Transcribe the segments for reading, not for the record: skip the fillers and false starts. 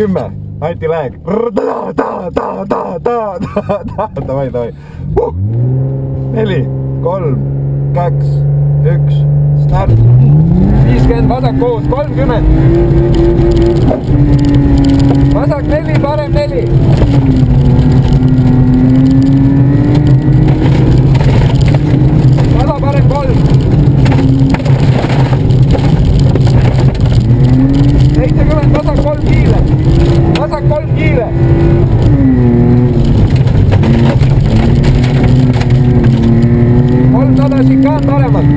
10, Anti Läheg. Davai. 4, 3, 2, 1, start. 50 vasak koos, 30. Vasak 4, parem 4. Vada parem 3. 70 vasak 3 kiire. Vasak 3 kiire. Šikaan paremalt.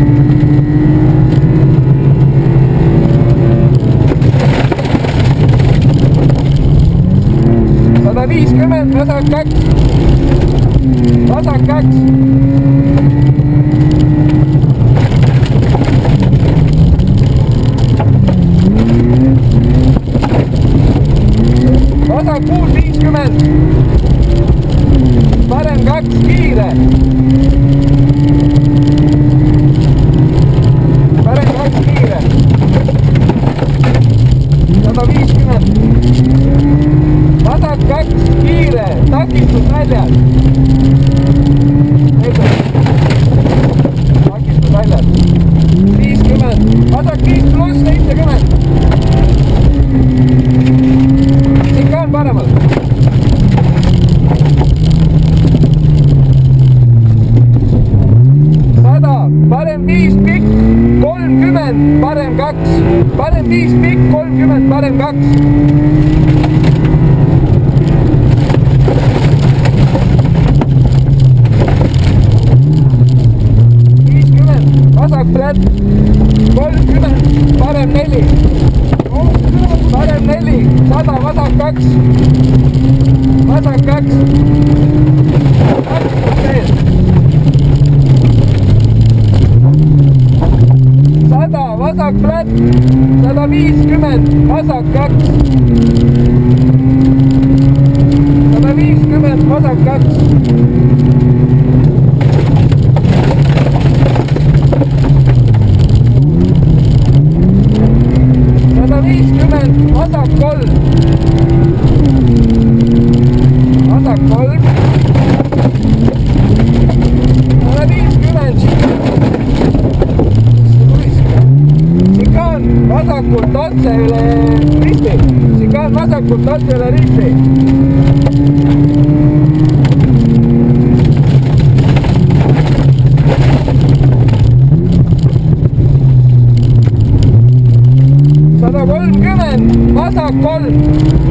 Sada 50, vasak 2. Vasak 2. Vasak 6, 50. Parem 2 kiire. Parem 2 kiire. 150. Vasak 2 kiire. Takistus väljas. Takistus väljas. 50. Vasak 5 pluss 70. Šikaan paremalt. 100. Parem 5 pikk. 30, parem 2. Parem 5 pikk, 30, parem 2. 50, vasak flat. 30, parem 4. Parem 4, 100, vasak 2. Vasak 2. 100, vasak flat. 150, vasak 2. 150, vasak 2. 150, vasak 3. Vasak 3. 150, Šikaan vasakult otse üle risti. Šikaan vasakult otse üle risti. Sada 30, vasak 3.